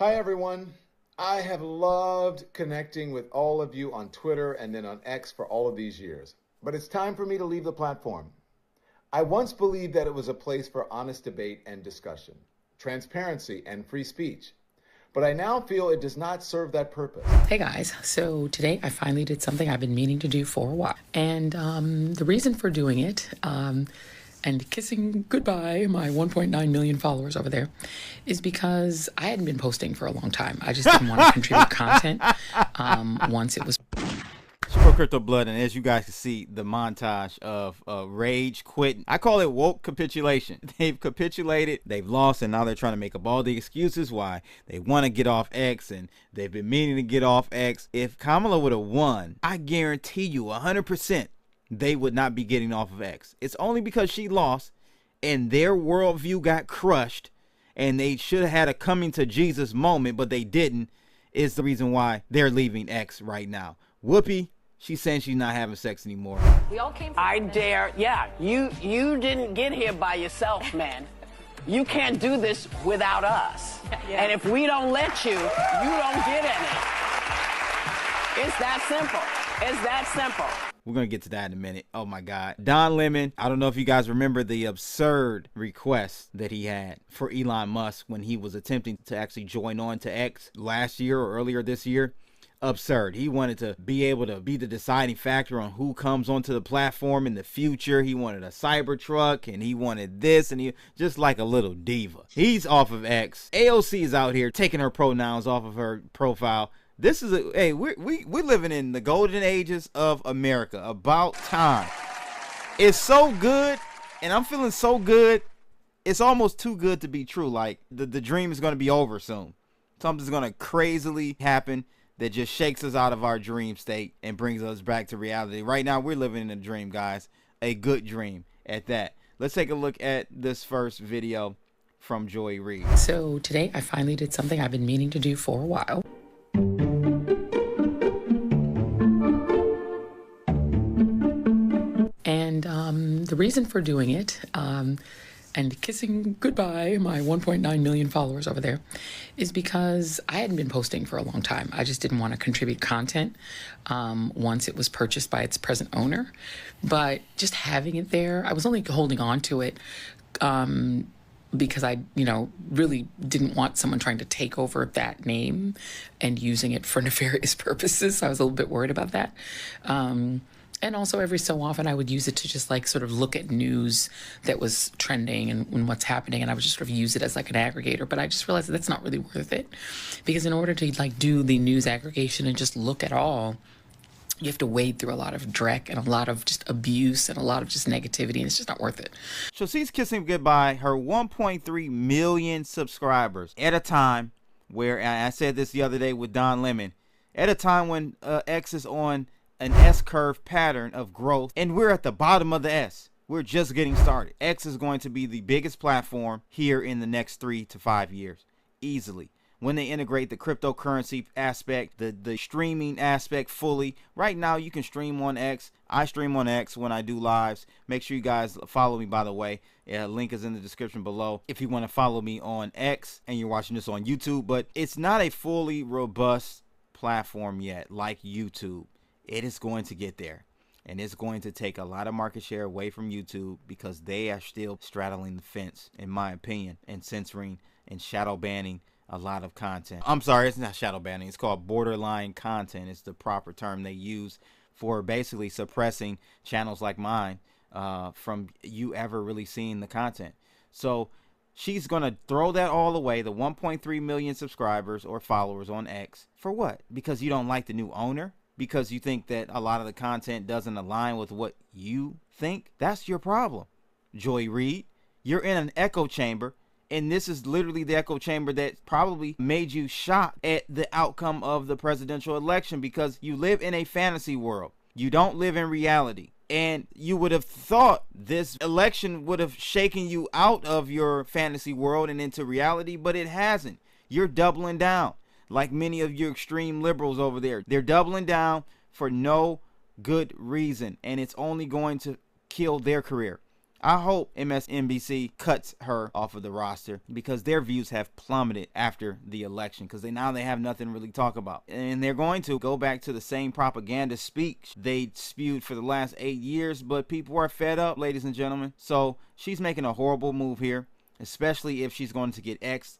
Hi, everyone. I have loved connecting with all of you on Twitter and then on X for all of these years. But it's time for me to leave the platform. I once believed that it was a place for honest debate and discussion, transparency and free speech. But I now feel it does not serve that purpose. Hey guys, so today I finally did something I've been meaning to do for a while. And the reason for doing it, and kissing goodbye my 1.9 million followers over there, is because I hadn't been posting for a long time. I just didn't want to contribute content once it was... Pro Crypto Blood, and as you guys can see, the montage of Rage quitting. I call it woke capitulation. They've capitulated, they've lost, and now they're trying to make up all the excuses why they want to get off X, and they've been meaning to get off X. If Kamala would have won, I guarantee you 100% they would not be getting off of X. It's only because she lost and their worldview got crushed, and they should have had a coming to Jesus moment, but they didn't, is the reason why they're leaving X right now. Whoopi, she's saying she's not having sex anymore. We all came from you didn't get here by yourself, man. You can't do this without us. Yeah. And if we don't let you, you don't get any. It's that simple. It's that simple. We're going to get to that in a minute. Oh my God. Don Lemon, I don't know if you guys remember the absurd request that he had for Elon Musk when he was attempting to actually join on to X last year or earlier this year. Absurd. He wanted to be able to be the deciding factor on who comes onto the platform in the future. He wanted a Cybertruck, and he wanted this, and he just like a little diva. He's off of X. AOC is out here taking her pronouns off of her profile. This is we're living in the golden ages of America. About time. It's so good, and I'm feeling so good. It's almost too good to be true. Like the dream is going to be over soon. Something's going to crazily happen that just shakes us out of our dream state and brings us back to reality. Right now, we're living in a dream, guys. A good dream at that. Let's take a look at this first video from Joy Reid. So today I finally did something I've been meaning to do for a while. And the reason for doing it, and kissing goodbye my 1.9 million followers over there, is because I hadn't been posting for a long time. I just didn't want to contribute content once it was purchased by its present owner. But just having it there, I was only holding on to it because I, really didn't want someone trying to take over that name and using it for nefarious purposes. I was a little bit worried about that. And also every so often I would use it to just sort of look at news that was trending and what's happening. And I would just sort of use it as an aggregator. But I just realized that's not really worth it, because in order to do the news aggregation and just look at all, you have to wade through a lot of dreck and a lot of just abuse and a lot of just negativity. And it's just not worth it. So she's kissing goodbye her 1.3 million subscribers at a time where, and I said this the other day with Don Lemon, at a time when X is on an S-curve pattern of growth, and we're at the bottom of the S. We're just getting started. X is going to be the biggest platform here in the next 3 to 5 years, easily. When they integrate the cryptocurrency aspect, the streaming aspect fully. Right now, you can stream on X. I stream on X when I do lives. Make sure you guys follow me, by the way. Link is in the description below if you want to follow me on X and you're watching this on YouTube. But it's not a fully robust platform yet, like YouTube. It is going to get there, and it's going to take a lot of market share away from YouTube because they are still straddling the fence, in my opinion, and censoring and shadow banning a lot of content. I'm sorry, it's not shadow banning. It's called borderline content. It's the proper term they use for basically suppressing channels like mine from you ever really seeing the content. So she's going to throw that all away, the 1.3 million subscribers or followers on X. For what? Because you don't like the new owner? Because you think that a lot of the content doesn't align with what you think? That's your problem, Joy Reid. You're in an echo chamber, and this is literally the echo chamber that probably made you shocked at the outcome of the presidential election, because you live in a fantasy world. You don't live in reality. And you would have thought this election would have shaken you out of your fantasy world and into reality, but it hasn't. You're doubling down. Like many of your extreme liberals over there. They're doubling down for no good reason, and it's only going to kill their career. I hope MSNBC cuts her off of the roster because their views have plummeted after the election because now they have nothing to really talk about. And they're going to go back to the same propaganda speech they spewed for the last 8 years, but people are fed up, ladies and gentlemen. So she's making a horrible move here, especially if she's going to get X,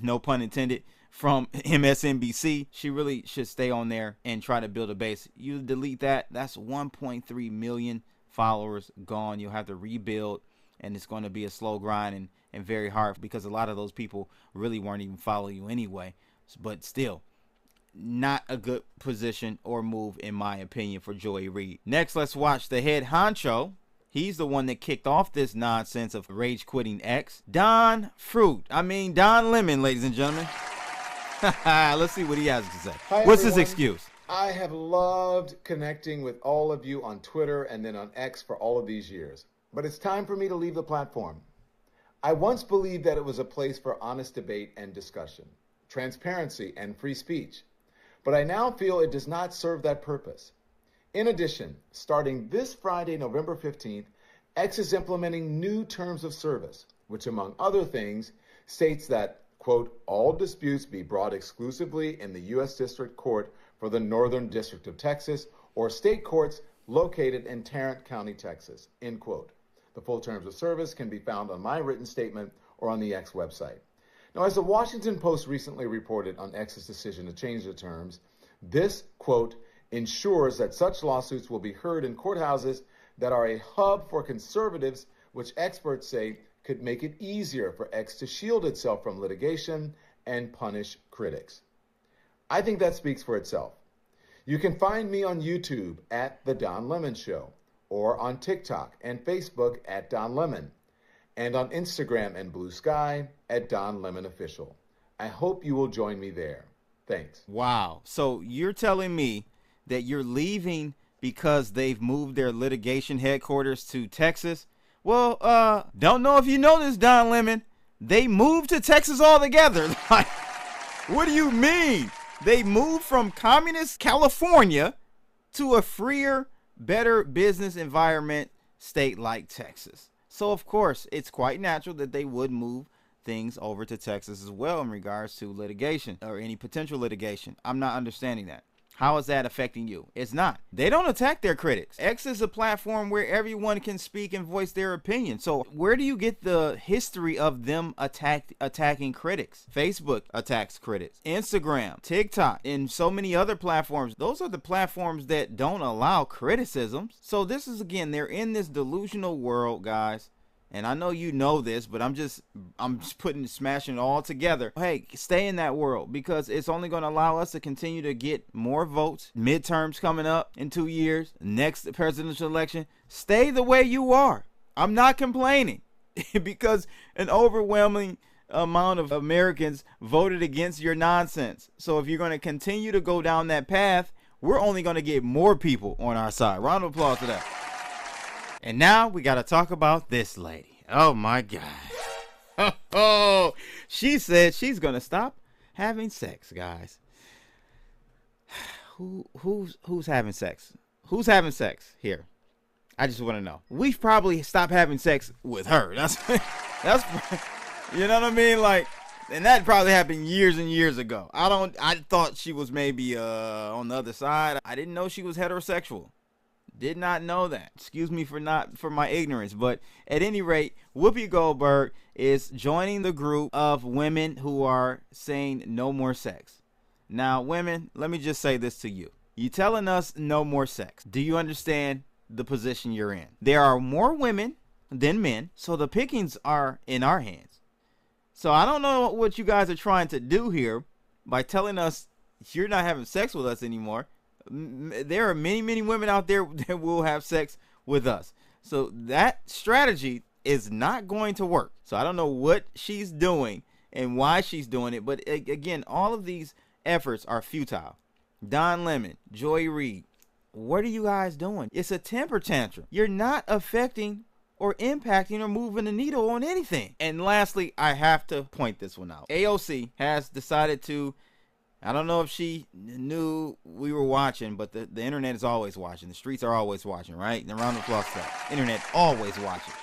no pun intended, from MSNBC. She really should stay on there and try to build a base. You delete that, that's 1.3 million followers gone. You'll have to rebuild, and it's going to be a slow grind and very hard because a lot of those people really weren't even following you anyway. But still, not a good position or move in my opinion for Joy Reid. Next, let's watch the head honcho. He's the one that kicked off this nonsense of rage quitting X. Don Lemon, ladies and gentlemen. Let's see what he has to say. Hi, What's everyone. his excuse? I have loved connecting with all of you on Twitter and then on X for all of these years. But it's time for me to leave the platform. I once believed that it was a place for honest debate and discussion, transparency and free speech. But I now feel it does not serve that purpose. In addition, starting this Friday, November 15th, X is implementing new terms of service, which among other things states that, quote, all disputes be brought exclusively in the U.S. District Court for the Northern District of Texas or state courts located in Tarrant County, Texas, end quote. The full terms of service can be found on my written statement or on the X website. Now, as the Washington Post recently reported on X's decision to change the terms, this, quote, ensures that such lawsuits will be heard in courthouses that are a hub for conservatives, which experts say could make it easier for X to shield itself from litigation and punish critics. I think that speaks for itself. You can find me on YouTube at The Don Lemon Show, or on TikTok and Facebook at Don Lemon, and on Instagram and Blue Sky at Don Lemon Official. I hope you will join me there. Thanks. Wow. So you're telling me that you're leaving because they've moved their litigation headquarters to Texas? Well, don't know if you know this, Don Lemon. They moved to Texas altogether. Like, what do you mean? They moved from communist California to a freer, better business environment state like Texas. So, of course, it's quite natural that they would move things over to Texas as well in regards to litigation or any potential litigation. I'm not understanding that. How is that affecting you? It's not. They don't attack their critics. X is a platform where everyone can speak and voice their opinion. So where do you get the history of them attacking critics? Facebook attacks critics. Instagram, TikTok, and so many other platforms. Those are the platforms that don't allow criticisms. So this is, again, they're in this delusional world, guys. And I know you know this, but I'm just smashing it all together. Hey, stay in that world because it's only going to allow us to continue to get more votes. Midterms coming up in 2 years. Next presidential election. Stay the way you are. I'm not complaining because an overwhelming amount of Americans voted against your nonsense. So if you're going to continue to go down that path, we're only going to get more people on our side. Round of applause for that. And now we got to talk about this lady. Oh, my God. Oh, she said she's going to stop having sex, guys. Who's having sex? Who's having sex here? I just want to know. We've probably stopped having sex with her. That's you know what I mean? Like, and that probably happened years and years ago. I thought she was maybe on the other side. I didn't know she was heterosexual. Did not know that. Excuse me for my ignorance. But at any rate, Whoopi Goldberg is joining the group of women who are saying no more sex. Now, women, let me just say this to you. You telling us no more sex. Do you understand the position you're in? There are more women than men, so the pickings are in our hands. So I don't know what you guys are trying to do here by telling us you're not having sex with us anymore. There are many, many women out there that will have sex with us. So that strategy is not going to work. So I don't know what she's doing and why she's doing it. But again, all of these efforts are futile. Don Lemon, Joy Reid, what are you guys doing? It's a temper tantrum. You're not affecting or impacting or moving the needle on anything. And lastly, I have to point this one out. AOC has decided to, I don't know if she knew we were watching, but the internet is always watching. The streets are always watching, right? And a round of applause for that. Internet always watching.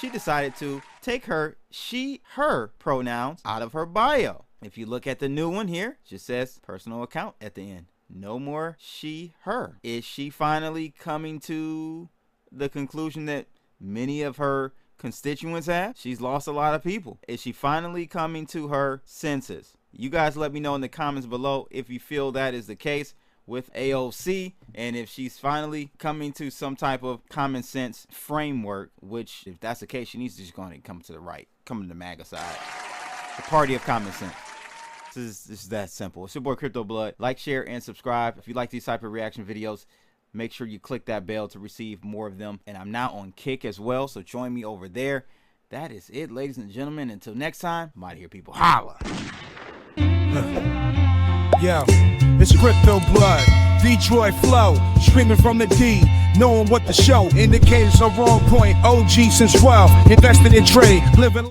she decided to take her she/her pronouns out of her bio. If you look at the new one here, it just says personal account at the end. No more she/her. Is she finally coming to the conclusion that many of her constituents have? She's lost a lot of people. Is she finally coming to her senses? You guys let me know in the comments below if you feel that is the case with AOC, and if she's finally coming to some type of common sense framework, which if that's the case, she needs to just go on and come to the right, come to the MAGA side, the party of common sense. This is that simple. It's your boy Crypto Blood. Like, share, and subscribe. If you like these type of reaction videos, make sure you click that bell to receive more of them. And I'm now on Kick as well, so join me over there. That is it, ladies and gentlemen. Until next time, I'm out of here, people. Holla! Yo, it's Crypto Blood, Detroit flow, screaming from the D, knowing what the show, indicators are on point, OG since 12, invested in trade, living